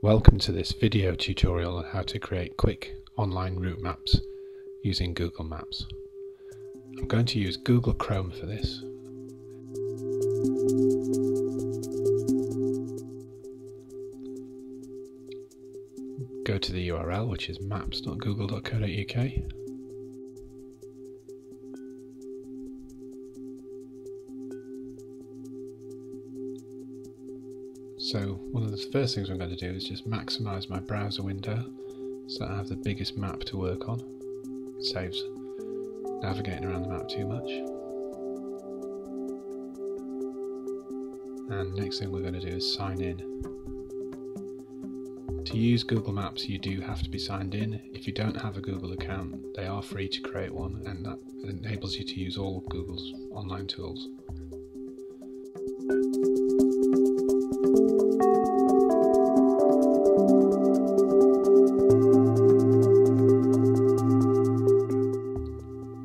Welcome to this video tutorial on how to create quick online route maps using Google Maps. I'm going to use Google Chrome for this. Go to the URL, which is maps.google.co.uk. So one of the first things I'm going to do is just maximize my browser window so I have the biggest map to work on. It saves navigating around the map too much. And next thing we're going to do is sign in. To use Google Maps you do have to be signed in. If you don't have a Google account, they are free to create one, and that enables you to use all of Google's online tools.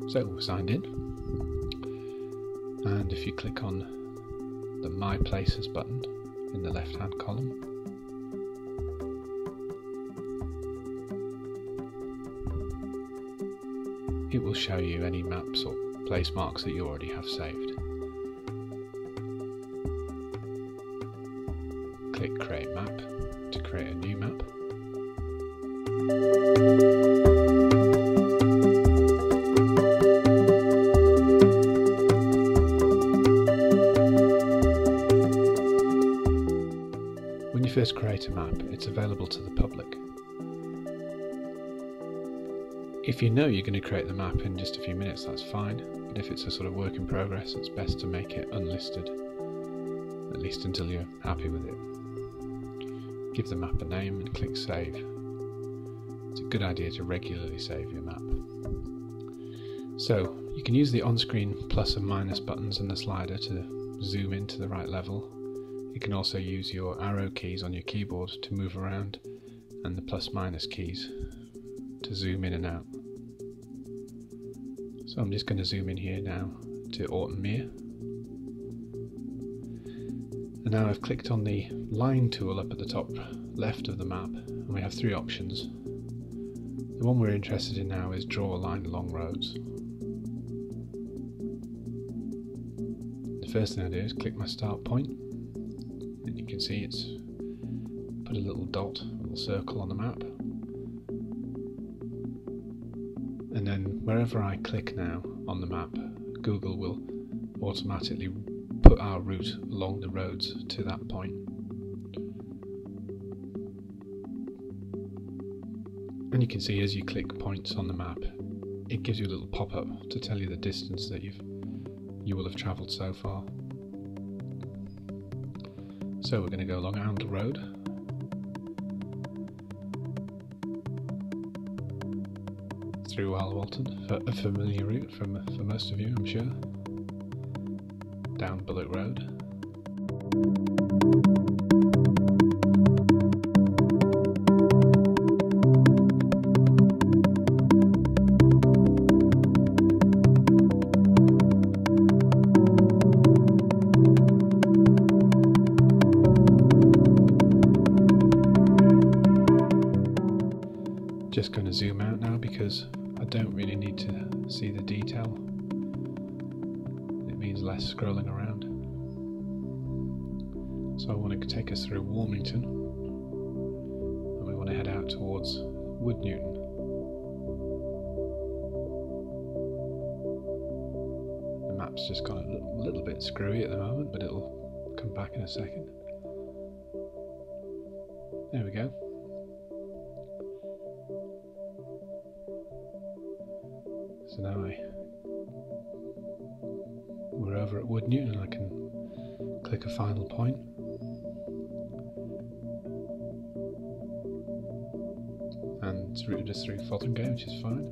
So we're signed in, and if you click on the My Places button in the left hand column, it will show you any maps or place marks that you already have saved. Click Create Map to create a new map. When you first create a map, it's available to the public. If you know you're going to create the map in just a few minutes, that's fine, but if it's a sort of work in progress, it's best to make it unlisted, at least until you're happy with it. Give the map a name and click Save. It's a good idea to regularly save your map. So, you can use the on-screen plus and minus buttons and the slider to zoom into the right level. You can also use your arrow keys on your keyboard to move around, and the plus minus keys to zoom in and out. So I'm just going to zoom in here now to Autumn Mere. And now I've clicked on the line tool up at the top left of the map, and we have three options. The one we're interested in now is draw a line along roads. The first thing I do is click my start point, and you can see it's put a little dot, a little circle on the map. And then wherever I click now on the map, Google will automatically put our route along the roads to that point. And you can see as you click points on the map, it gives you a little pop-up to tell you the distance that you will have travelled so far. So we're going to go along Oundle Road. Through Walton, a familiar route for most of you, I'm sure. Down Bullock Road. Just going to zoom out now because I don't really need to see the detail. It means less scrolling around. So I want to take us through Warmington, and we want to head out towards Woodnewton. The map's just got a little bit screwy at the moment, but it'll come back in a second. There we go. So now we're over at Woodnewton, and I can click a final point. And it's routed us through Fotheringay, which is fine.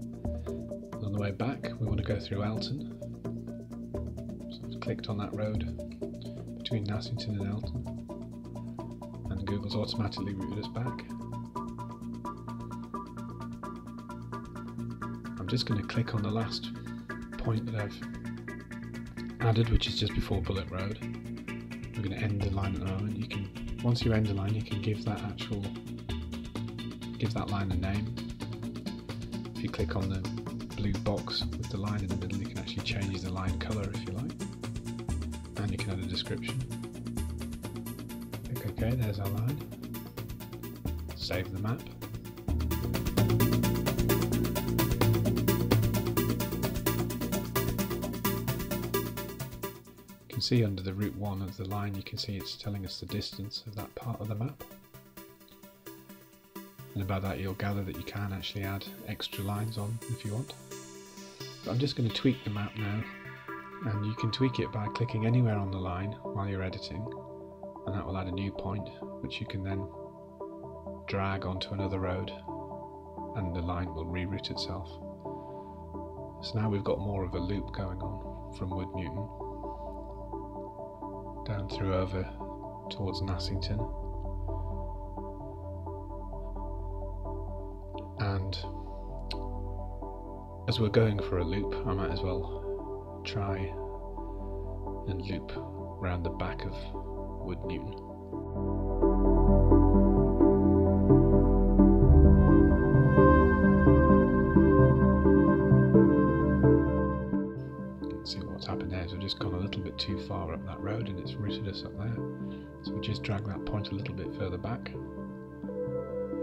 And on the way back, we want to go through Elton. So I've clicked on that road between Nassington and Elton, and Google's automatically routed us back. I'm just going to click on the last point that I've added, which is just before Bullock Road. We're going to end the line at the moment. Once you end the line, you can give that actual give that line a name. If you click on the blue box with the line in the middle, you can actually change the line colour if you like, and you can add a description. Click OK, there's our line. Save the map. You can see under the route 1 of the line, you can see it's telling us the distance of that part of the map. And by that you'll gather that you can actually add extra lines on if you want. But I'm just going to tweak the map now, and you can tweak it by clicking anywhere on the line while you're editing, and that will add a new point which you can then drag onto another road and the line will reroute itself. So now we've got more of a loop going on from Wood Newton down through over towards Nassington. And as we're going for a loop, I might as well try and loop around the back of Wood Newton. See what's happened there is we've just gone a little bit too far up that road and it's routed us up there. So we just drag that point a little bit further back.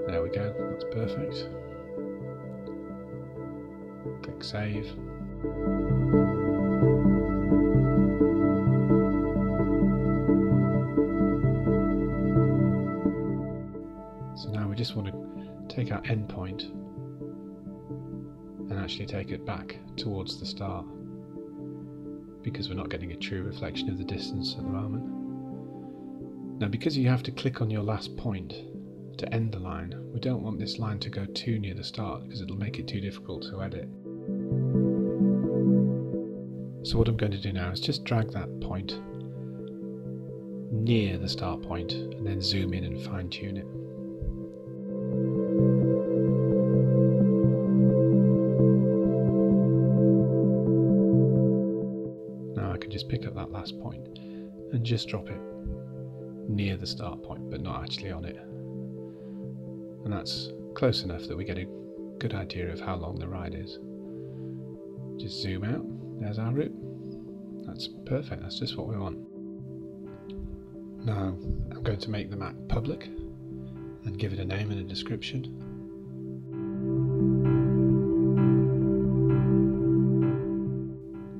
There we go, that's perfect. Click save. So now we just want to take our endpoint and actually take it back towards the start, because we're not getting a true reflection of the distance at the moment. Now, because you have to click on your last point to end the line, we don't want this line to go too near the start because it'll make it too difficult to edit. So what I'm going to do now is just drag that point near the start point and then zoom in and fine tune it. Now I can just pick up that last point and just drop it near the start point but not actually on it. And that's close enough that we get a good idea of how long the ride is. Just zoom out, there's our route. That's perfect, that's just what we want. Now I'm going to make the map public and give it a name and a description.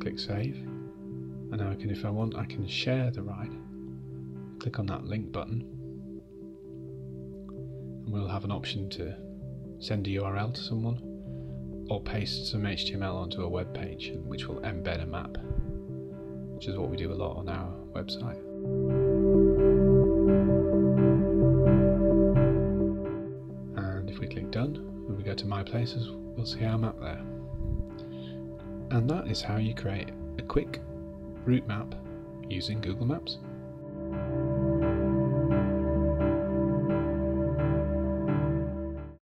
Click save. And now if I want, I can share the ride. Click on that link button. And we'll have an option to send a URL to someone or paste some HTML onto a web page, which will embed a map, which is what we do a lot on our website. And if we click done, when we go to My Places, we'll see our map there. And that is how you create a quick route map using Google Maps.